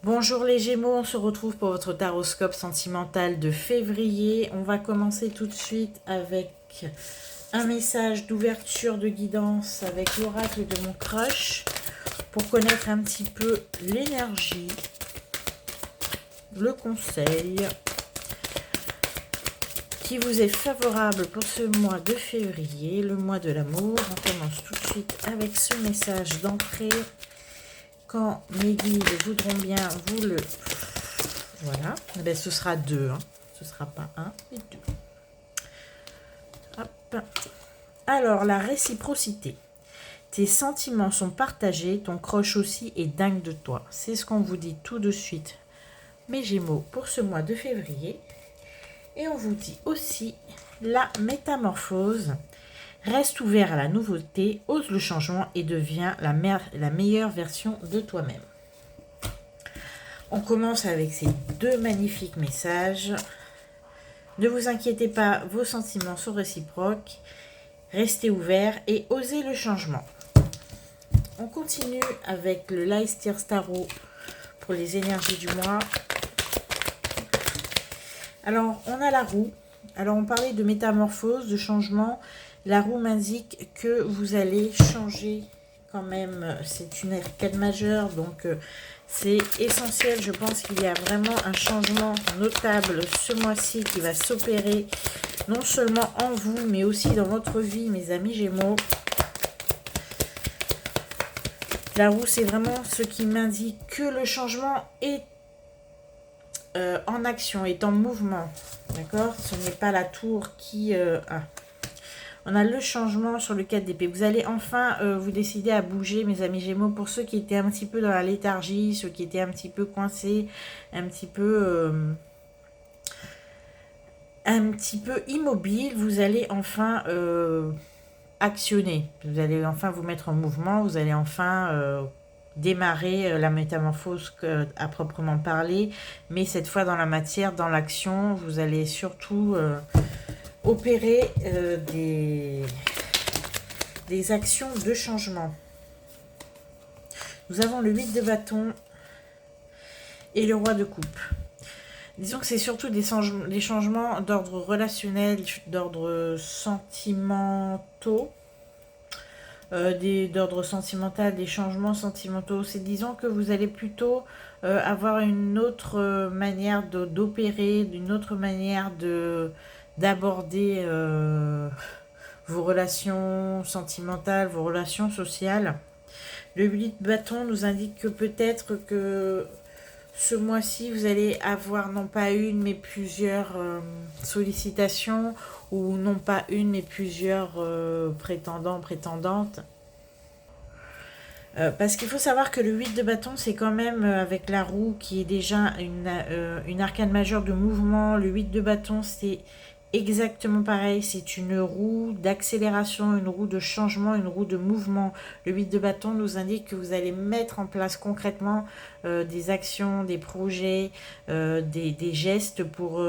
Bonjour les Gémeaux, on se retrouve pour votre taroscope sentimental de février. On va commencer tout de suite avec un message d'ouverture de guidance avec l'oracle de mon crush pour connaître un petit peu l'énergie, le conseil qui vous est favorable pour ce mois de février, le mois de l'amour. On commence tout de suite avec ce message d'entrée. Quand mes guides voudront bien vous le... Voilà, ben, ce sera deux, hein. Ce ne sera pas un et deux. Hop. Alors, la réciprocité. Tes sentiments sont partagés, ton crush aussi est dingue de toi. C'est ce qu'on vous dit tout de suite, mes Gémeaux, pour ce mois de février. Et on vous dit aussi la métamorphose. Reste ouvert à la nouveauté, ose le changement et deviens la meilleure version de toi-même. On commence avec ces deux magnifiques messages. Ne vous inquiétez pas, vos sentiments sont réciproques. Restez ouvert et osez le changement. On continue avec le Leicester Tarot pour les énergies du mois. Alors, on a la roue. Alors, on parlait de métamorphose, de changement. La roue m'indique que vous allez changer quand même. C'est une arcade majeure, donc c'est essentiel. Je pense qu'il y a vraiment un changement notable ce mois-ci qui va s'opérer, non seulement en vous, mais aussi dans votre vie, mes amis Gémeaux. La roue, c'est vraiment ce qui m'indique que le changement est en action, est en mouvement. D'accord? Ce n'est pas la tour qui... On a le changement sur le 4 d'épée. Vous allez enfin vous décider à bouger, mes amis Gémeaux. Pour ceux qui étaient un petit peu dans la léthargie, ceux qui étaient un petit peu coincés, un petit peu immobiles, vous allez enfin actionner. Vous allez enfin vous mettre en mouvement. Vous allez enfin démarrer la métamorphose à proprement parler. Mais cette fois dans la matière, dans l'action, vous allez surtout... opérer des actions de changement. Nous avons le 8 de bâton et le roi de coupe. Disons que c'est surtout des changements d'ordre relationnel, d'ordre sentimentaux, d'ordre sentimental, des changements sentimentaux. C'est disons que vous allez plutôt avoir une autre manière d'opérer, une autre manière d'aborder vos relations sentimentales, vos relations sociales. Le 8 de bâton nous indique que peut-être que ce mois-ci, vous allez avoir non pas une, mais plusieurs sollicitations, ou non pas une, mais plusieurs prétendants, prétendantes. Parce qu'il faut savoir que le 8 de bâton, c'est quand même avec la roue qui est déjà une arcane majeure de mouvement. Le 8 de bâton, c'est exactement pareil, c'est une roue d'accélération, une roue de changement, une roue de mouvement. Le 8 de bâton nous indique que vous allez mettre en place concrètement des actions, des projets, des gestes pour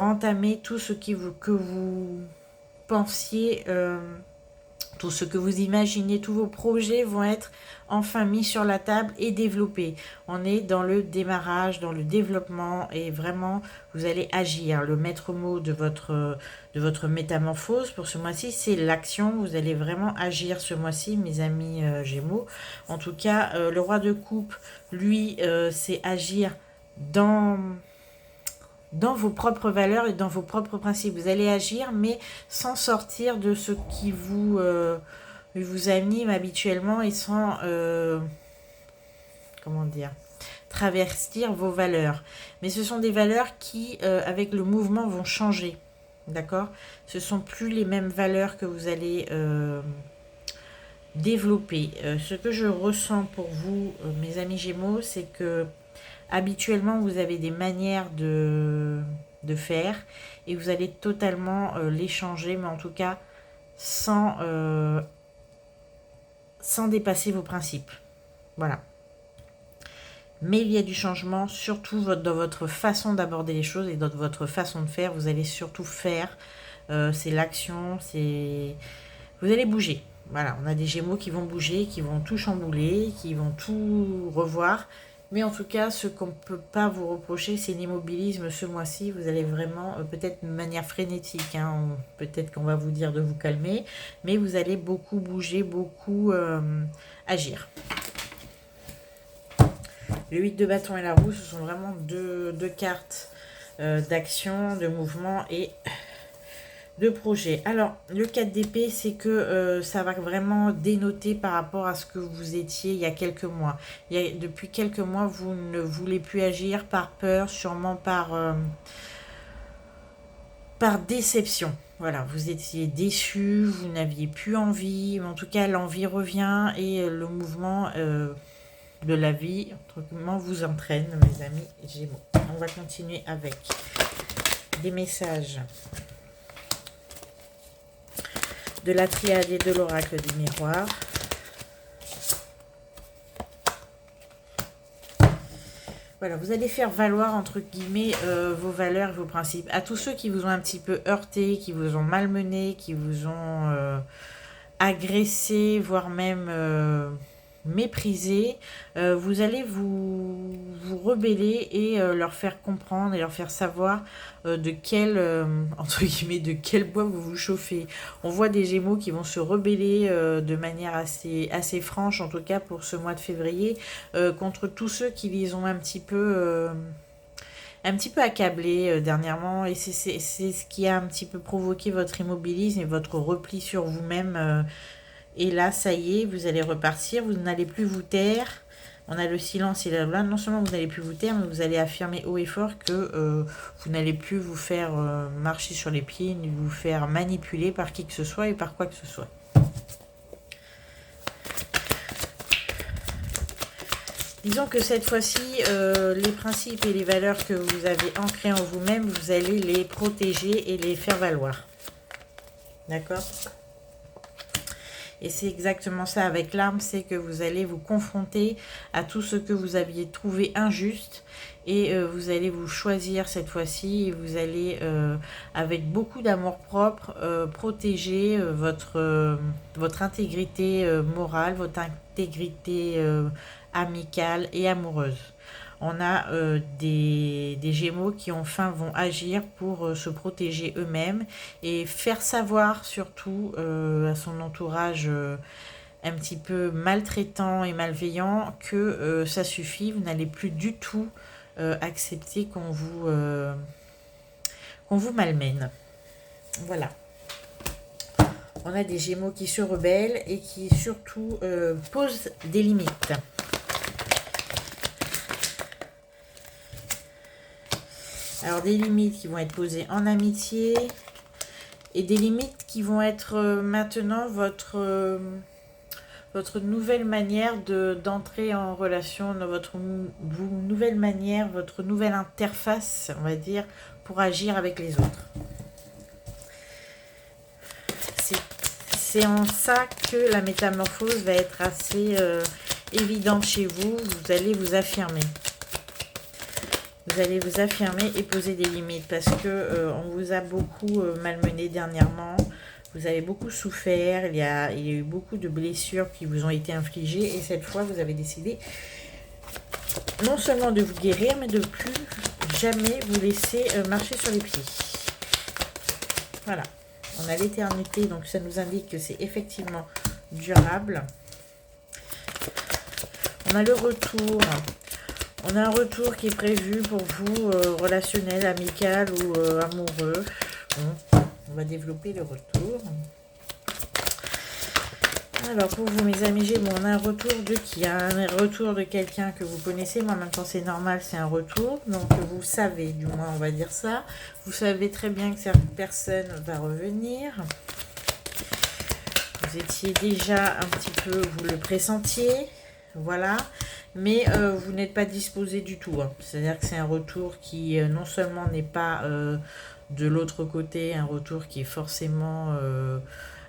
entamer tout ce que vous pensiez, tout ce que vous imaginez, tous vos projets vont être enfin mis sur la table et développés. On est dans le démarrage, dans le développement et vraiment vous allez agir. Le maître mot de votre métamorphose pour ce mois-ci, c'est l'action. Vous allez vraiment agir ce mois-ci, mes amis Gémeaux. En tout cas, le roi de coupe, lui, c'est agir dans vos propres valeurs et dans vos propres principes. Vous allez agir, mais sans sortir de ce qui vous anime habituellement et sans, comment dire, travestir vos valeurs. Mais ce sont des valeurs qui, avec le mouvement, vont changer. D'accord? Ce ne sont plus les mêmes valeurs que vous allez développer. Ce que je ressens pour vous, mes amis Gémeaux, c'est que habituellement, vous avez des manières de faire et vous allez totalement les changer, mais en tout cas sans dépasser vos principes. Voilà. Mais il y a du changement, surtout dans votre façon d'aborder les choses et dans votre façon de faire. Vous allez surtout faire. C'est l'action, vous allez bouger. Voilà, on a des Gémeaux qui vont bouger, qui vont tout chambouler, qui vont tout revoir. Mais en tout cas, ce qu'on ne peut pas vous reprocher, c'est l'immobilisme ce mois-ci. Vous allez vraiment, peut-être de manière frénétique, hein, peut-être qu'on va vous dire de vous calmer, mais vous allez beaucoup bouger, beaucoup agir. Le 8 de bâton et la roue, ce sont vraiment deux cartes d'action, de mouvement et de projet. Alors, le 4 d'épée, c'est que ça va vraiment dénoter par rapport à ce que vous étiez il y a quelques mois. Depuis quelques mois, vous ne voulez plus agir par peur, sûrement par déception. Voilà, vous étiez déçu, vous n'aviez plus envie, mais en tout cas, l'envie revient et le mouvement de la vie, entre guillemets, vous entraîne, mes amis Gémeaux. On va continuer avec des messages de la triade et de l'oracle du miroir. Voilà, vous allez faire valoir, entre guillemets, vos valeurs et vos principes. À tous ceux qui vous ont un petit peu heurté, qui vous ont malmené, qui vous ont agressé, voire même méprisé, vous allez vous rebeller et leur faire comprendre et leur faire savoir de quel, entre guillemets, de quel bois vous vous chauffez. On voit des Gémeaux qui vont se rebeller de manière assez franche, en tout cas pour ce mois de février, contre tous ceux qui les ont un petit peu accablés dernièrement, et c'est ce qui a un petit peu provoqué votre immobilisme et votre repli sur vous-même. Et là, ça y est, vous allez repartir, vous n'allez plus vous taire. On a le silence et là, non seulement vous n'allez plus vous taire, mais vous allez affirmer haut et fort que vous n'allez plus vous faire marcher sur les pieds, ni vous faire manipuler par qui que ce soit et par quoi que ce soit. Disons que cette fois-ci, les principes et les valeurs que vous avez ancrés en vous-même, vous allez les protéger et les faire valoir. D'accord ? Et c'est exactement ça avec l'arme, c'est que vous allez vous confronter à tout ce que vous aviez trouvé injuste et vous allez vous choisir cette fois-ci et vous allez, avec beaucoup d'amour-propre, protéger votre intégrité morale, votre intégrité amicale et amoureuse. On a des Gémeaux qui enfin vont agir pour se protéger eux-mêmes et faire savoir surtout à son entourage un petit peu maltraitant et malveillant que ça suffit, vous n'allez plus du tout accepter qu'on vous malmène. Voilà. On a des Gémeaux qui se rebellent et qui surtout posent des limites. Alors des limites qui vont être posées en amitié et des limites qui vont être maintenant votre nouvelle manière d'entrer en relation, votre nouvelle manière, votre nouvelle interface, on va dire, pour agir avec les autres. C'est en ça que la métamorphose va être assez évidente chez vous. Vous allez vous affirmer. Vous allez vous affirmer et poser des limites parce que on vous a beaucoup malmené dernièrement. Vous avez beaucoup souffert. Il y a eu beaucoup de blessures qui vous ont été infligées. Et cette fois, vous avez décidé non seulement de vous guérir, mais de plus jamais vous laisser marcher sur les pieds. Voilà. On a l'éternité, donc ça nous indique que c'est effectivement durable. On a le retour. On a un retour qui est prévu pour vous, relationnel, amical ou amoureux. Bon, on va développer le retour. Alors, pour vous, mes amis Gémeaux, on a un retour de qui? Un retour de quelqu'un que vous connaissez, mais en même temps, c'est normal, c'est un retour. Donc, vous savez, du moins, on va dire ça. Vous savez très bien que cette personne va revenir. Vous étiez déjà un petit peu, vous le pressentiez. Voilà. Mais vous n'êtes pas disposé du tout. Hein. C'est-à-dire que c'est un retour qui non seulement n'est pas de l'autre côté, un retour qui est forcément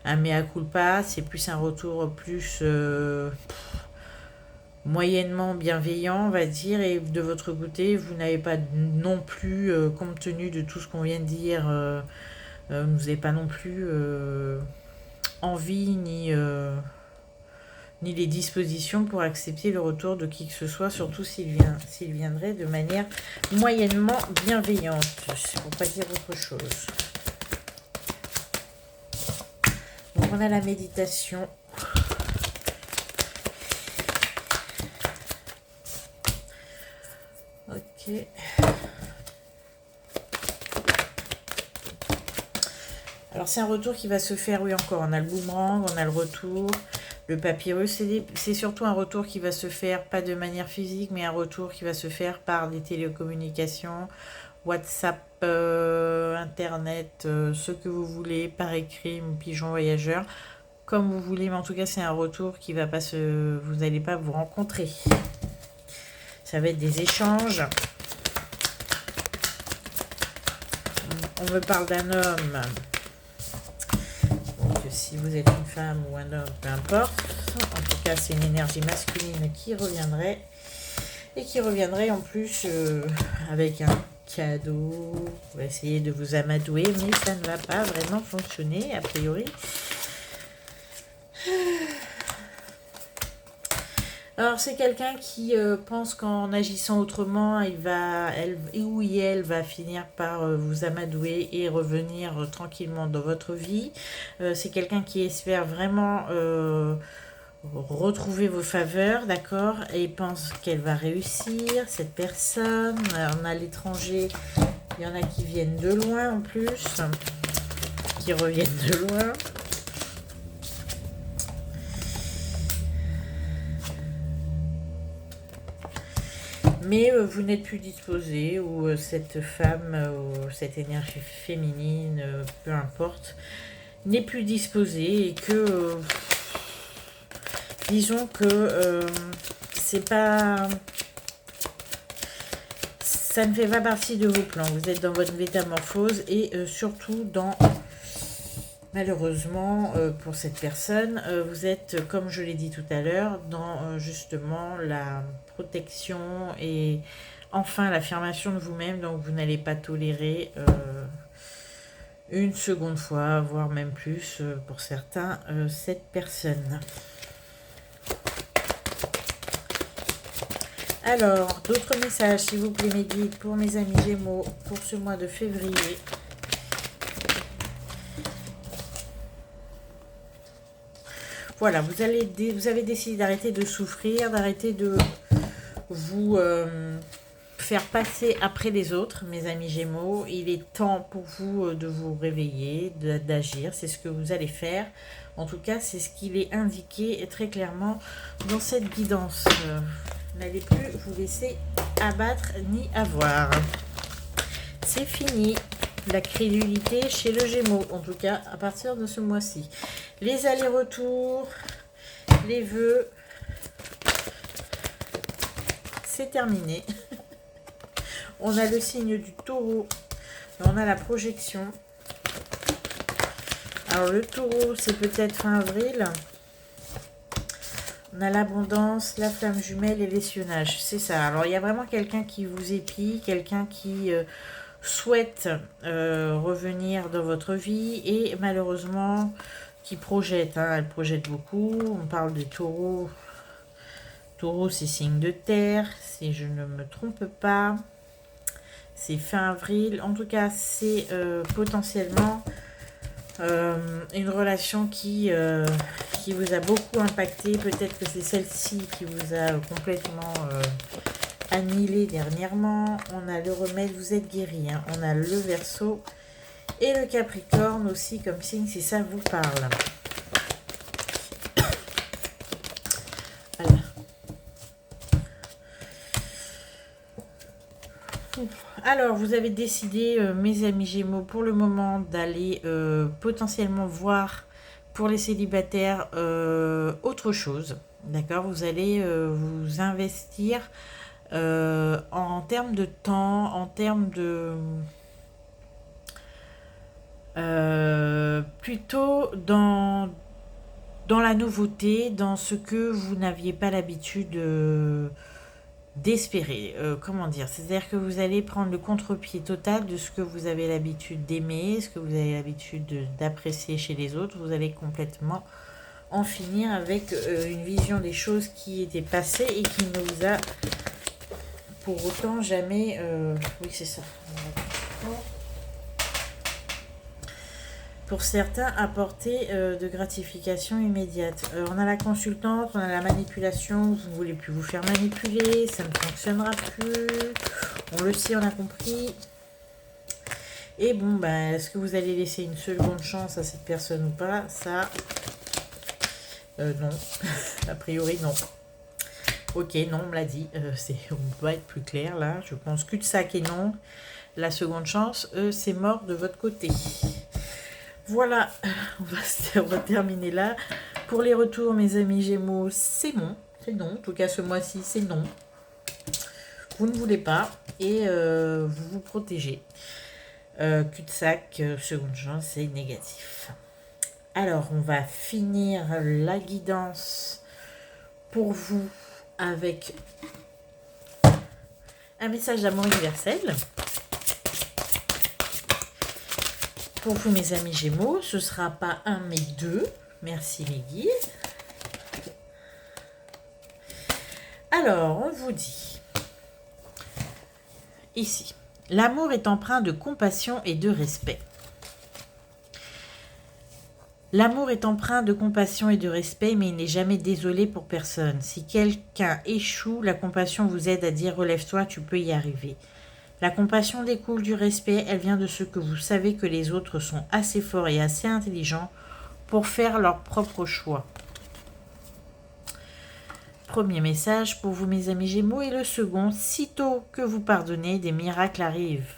un mea culpa, c'est plus un retour plus moyennement bienveillant, on va dire, et de votre côté, vous n'avez pas non plus, compte tenu de tout ce qu'on vient de dire, vous n'avez pas non plus envie ni ni les dispositions pour accepter le retour de qui que ce soit, surtout s'il viendrait de manière moyennement bienveillante. C'est pour pas dire autre chose. Donc on a la méditation. Ok. Alors c'est un retour qui va se faire, oui encore, on a le boomerang, on a le retour, le papyrus, c'est surtout un retour qui va se faire, pas de manière physique, mais un retour qui va se faire par des télécommunications, WhatsApp, Internet, ce que vous voulez, par écrit, pigeon voyageur, comme vous voulez, mais en tout cas c'est un retour qui va pas se... Vous n'allez pas vous rencontrer. Ça va être des échanges. On me parle d'un homme. Donc si vous êtes une femme ou un homme, peu importe. En tout cas, c'est une énergie masculine qui reviendrait. Et qui reviendrait en plus avec un cadeau. On va essayer de vous amadouer, mais ça ne va pas vraiment fonctionner, a priori. Alors c'est quelqu'un qui pense qu'en agissant autrement, elle va finir par vous amadouer et revenir tranquillement dans votre vie. C'est quelqu'un qui espère vraiment retrouver vos faveurs, d'accord, et pense qu'elle va réussir, cette personne. On a l'étranger, il y en a qui viennent de loin en plus, qui reviennent de loin. Mais vous n'êtes plus disposé, ou cette femme, ou cette énergie féminine, peu importe, n'est plus disposée et que, disons que c'est pas... Ça ne fait pas partie de vos plans. Vous êtes dans votre métamorphose et surtout dans... Malheureusement, pour cette personne, vous êtes, comme je l'ai dit tout à l'heure, dans justement la protection et enfin l'affirmation de vous-même. Donc, vous n'allez pas tolérer une seconde fois, voire même plus pour certains, cette personne. Alors, d'autres messages, s'il vous plaît, mes guides, pour mes amis Gémeaux, pour ce mois de février. Voilà, vous avez décidé d'arrêter de souffrir, d'arrêter de vous faire passer après les autres, mes amis Gémeaux. Il est temps pour vous de vous réveiller, d'agir. C'est ce que vous allez faire. En tout cas, c'est ce qu'il est indiqué très clairement dans cette guidance. N'allez plus vous laisser abattre ni avoir. C'est fini. La crédulité chez le Gémeaux, en tout cas à partir de ce mois-ci. Les allers-retours, les vœux, c'est terminé. On a le signe du taureau, on a la projection. Alors le taureau, c'est peut-être fin avril. On a l'abondance, la flamme jumelle et l'essionnage, c'est ça. Alors il y a vraiment quelqu'un qui vous épie, quelqu'un qui... souhaite revenir dans votre vie et malheureusement qui projette, hein, elle projette beaucoup. On parle des taureaux. Taureau, c'est signe de terre, si je ne me trompe pas. C'est fin avril. En tout cas, c'est potentiellement une relation qui vous a beaucoup impacté. Peut-être que c'est celle-ci qui vous a complètement... annihilé dernièrement. On a le remède, vous êtes guéri, hein. On a le Verseau et le Capricorne aussi comme signe si ça vous parle. Voilà. Alors, vous avez décidé, mes amis Gémeaux, pour le moment d'aller potentiellement voir pour les célibataires autre chose. D'accord, vous allez vous investir en termes de temps, en termes de... plutôt dans la nouveauté, dans ce que vous n'aviez pas l'habitude d'espérer. Comment dire? C'est-à-dire que vous allez prendre le contre-pied total de ce que vous avez l'habitude d'aimer, ce que vous avez l'habitude d'apprécier chez les autres. Vous allez complètement en finir avec une vision des choses qui étaient passées et qui ne vous a pour autant jamais... oui, c'est ça. Pour certains, apporter de gratification immédiate. On a la consultante, on a la manipulation, vous ne voulez plus vous faire manipuler, ça ne fonctionnera plus. On le sait, on a compris. Et bon, ben, est-ce que vous allez laisser une seconde chance à cette personne ou pas? Ça, non. A priori, non. Ok, non, on me l'a dit. On va être plus clair là. Je pense cul-de-sac et non. La seconde chance, c'est mort de votre côté. Voilà, on va terminer là. Pour les retours, mes amis Gémeaux, c'est non. C'est non. En tout cas, ce mois-ci, c'est non. Vous ne voulez pas et vous vous protégez. Cul-de-sac, seconde chance, c'est négatif. Alors, on va finir la guidance pour vous avec un message d'amour universel. Pour vous, mes amis Gémeaux, ce ne sera pas un, mais deux. Merci, mes guides. Alors, on vous dit, ici, l'amour est empreint de compassion et de respect. L'amour est empreint de compassion et de respect, mais il n'est jamais désolé pour personne. Si quelqu'un échoue, la compassion vous aide à dire « relève-toi, tu peux y arriver ». La compassion découle du respect, elle vient de ce que vous savez que les autres sont assez forts et assez intelligents pour faire leur propre choix. Premier message pour vous, mes amis Gémeaux, et le second, sitôt que vous pardonnez, des miracles arrivent.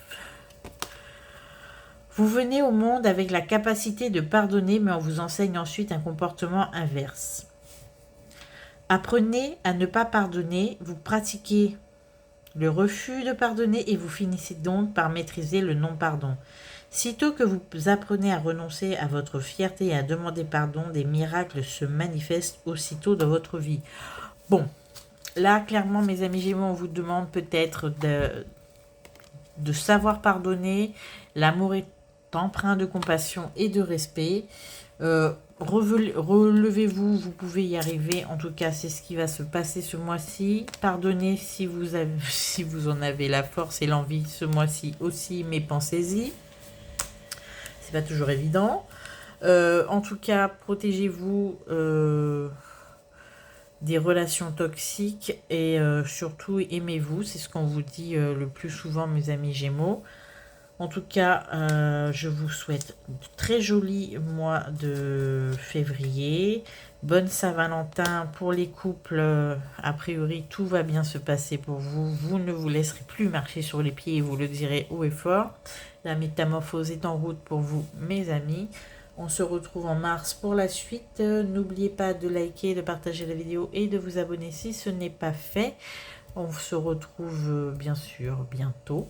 Vous venez au monde avec la capacité de pardonner, mais on vous enseigne ensuite un comportement inverse. Apprenez à ne pas pardonner, vous pratiquez le refus de pardonner et vous finissez donc par maîtriser le non-pardon. Sitôt que vous apprenez à renoncer à votre fierté et à demander pardon, des miracles se manifestent aussitôt dans votre vie. Bon, là, clairement, mes amis Gémeaux, on vous demande peut-être de savoir pardonner. L'amour est empreint de compassion et de respect. Relevez-vous, vous pouvez y arriver. En tout cas, c'est ce qui va se passer ce mois-ci. Pardonnez si vous en avez la force et l'envie ce mois-ci aussi, mais pensez-y. C'est pas toujours évident. En tout cas, protégez-vous des relations toxiques et surtout aimez-vous. C'est ce qu'on vous dit le plus souvent, mes amis Gémeaux. En tout cas, je vous souhaite de très jolis mois de février. Bonne Saint-Valentin pour les couples. A priori, tout va bien se passer pour vous. Vous ne vous laisserez plus marcher sur les pieds et vous le direz haut et fort. La métamorphose est en route pour vous, mes amis. On se retrouve en mars pour la suite. N'oubliez pas de liker, de partager la vidéo et de vous abonner si ce n'est pas fait. On se retrouve bien sûr bientôt.